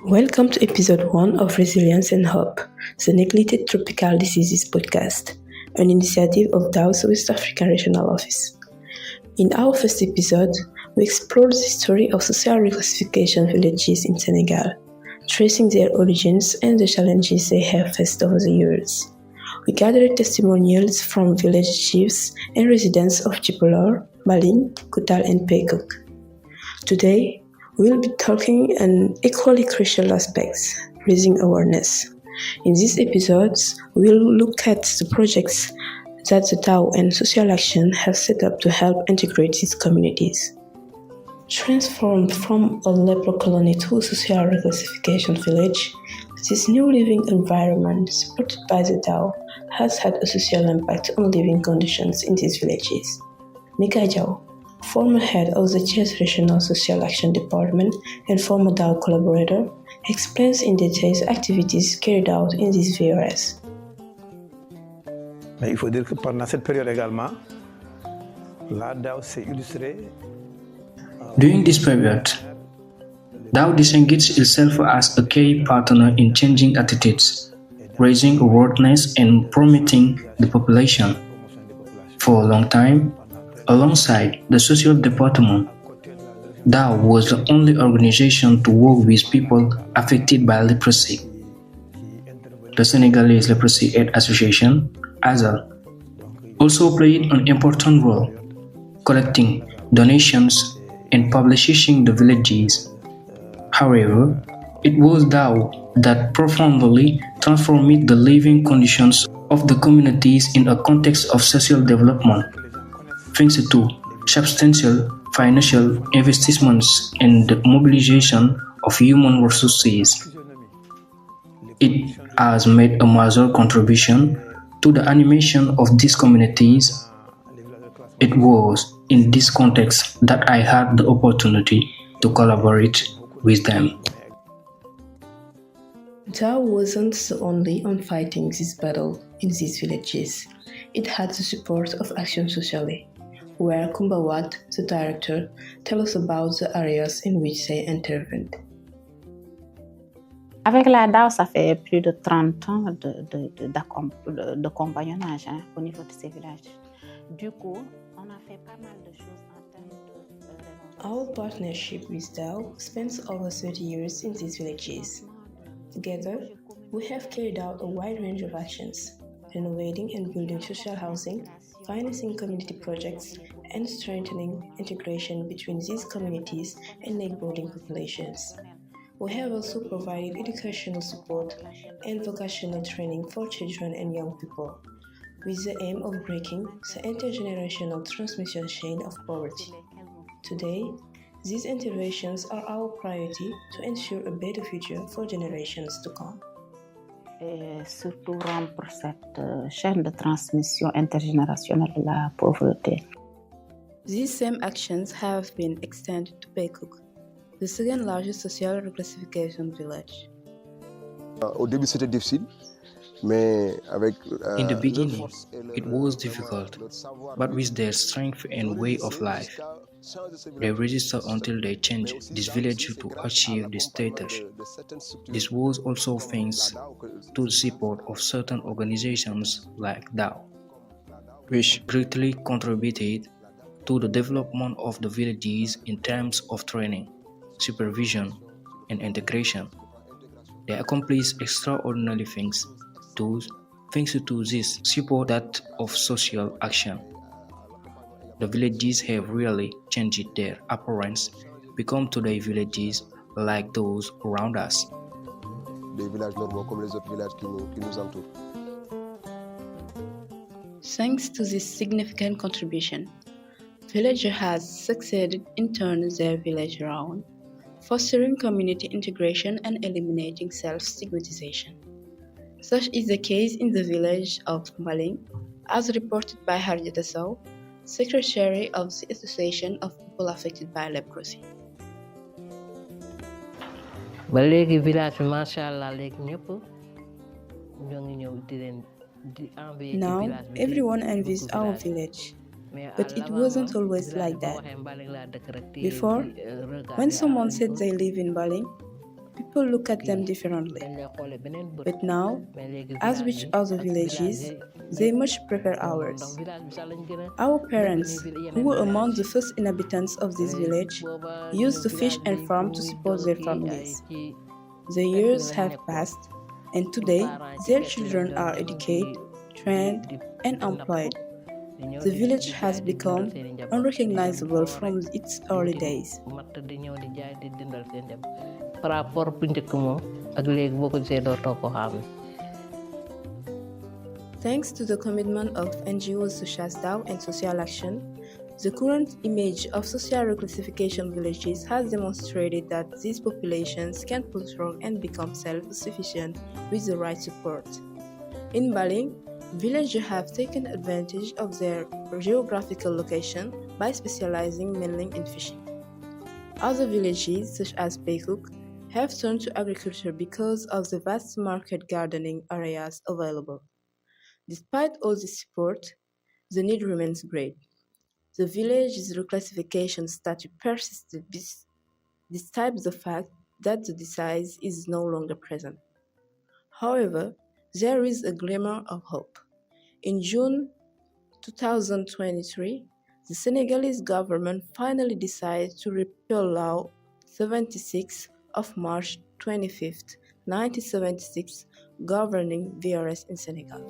Welcome to episode 1 of Resilience and Hope, the Neglected Tropical Diseases podcast, an initiative of DAW's West African Regional Office. In our first episode, we explored the story of social reclassification villages in Senegal, tracing their origins and the challenges they have faced over the years. We gathered testimonials from village chiefs and residents of Djipolor, Malin, Koutal, and Pekouk. Today, we'll be talking on equally crucial aspects, raising awareness. In these episodes, we'll look at the projects that the DAW and Social Action have set up to help integrate these communities. Transformed from a leper colony to a social reclassification village, this new living environment, supported by the DAW, has had a social impact on living conditions in these villages. Mika Diaw, former head of the Thiès Regional Social Action Department and former DAW collaborator, explains in detail activities carried out in these VRS. Mais il faut dire que pendant cette période également, la DAW s'est illustrée. During this period, DAW disengaged itself as a key partner in changing attitudes, raising awareness and promoting the population. For a long time, alongside the social department, DAW was the only organization to work with people affected by leprosy. The Senegalese Leprosy Aid Association, ASA, also played an important role, collecting donations and publishing the villages. However, it was DAW that profoundly transformed the living conditions of the communities in a context of social development, thanks to substantial financial investments and the mobilization of human resources. It has made a major contribution to the animation of these communities. It was in this context that I had the opportunity to collaborate with them. DAW wasn't the only on fighting this battle in these villages. It had the support of Action Sociale, where Kumbawat, the director, tells us about the areas in which they intervened. Avec la DAW, ça fait plus de 30 ans de compagnonnage au niveau de ces villages. Du coup, on a fait pas mal de choses en termes de... Our partnership with DAW spans over 30 years in these villages. Together, we have carried out a wide range of actions, renovating and building social housing, financing community projects, and strengthening integration between these communities and neighboring populations. We have also provided educational support and vocational training for children and young people, with the aim of breaking the intergenerational transmission chain of poverty. Today, these interventions are our priority to ensure a better future for generations to come. Et surtout rompre cette chaîne de transmission intergénérationnelle de la pauvreté. These same actions have been extended to Pekouk, the second largest social reclassification village. Au début, c'était difficile, mais avec In the beginning, it was difficult, but with their strength and way of life, they resisted until they changed this village to achieve this status. This was also thanks to the support of certain organizations like DAW, which greatly contributed to the development of the villages in terms of training, supervision, and integration. They accomplished extraordinary things thanks to this support that of social action. The villages have really changed their appearance, become today villages like those around us. Des villages normaux comme les autres villages qui nous entourent. Thanks to this significant contribution, Villager has succeeded in turning their village around, fostering community integration and eliminating self-stigmatization. Such is the case in the village of Maling, as reported by Harjata Sow, Secretary of the Association of People Affected by Leprosy. ba léegi village bi macha allah léegi ñëpp ñoo ngi ñëw di leen di envier ci Now, village bi. everyone envies our village, but it wasn't always like that. Before, when someone said they live in Baling, people look at them differently. But now, as with other villages, they much prefer ours. Our parents, who were among the first inhabitants of this village, used to fish and farm to support their families. The years have passed, and today their children are educated, trained, and employed. The village has become unrecognizable from its early days. Thanks to the commitment of NGOs such as DAHW and Social Action, the current image of social reclassification villages has demonstrated that these populations can pull through and become self-sufficient with the right support. In Baling, villagers have taken advantage of their geographical location by specializing mainly in fishing. Other villages, such as Pekuk, have turned to agriculture because of the vast market gardening areas available. Despite all this support, the need remains great. The village's reclassification status persisted despite the fact that the disease is no longer present. However, there is a glimmer of hope. In June 2023, the Senegalese government finally decided to repeal Law 76 of March 25, 1976, governing VRS in Senegal.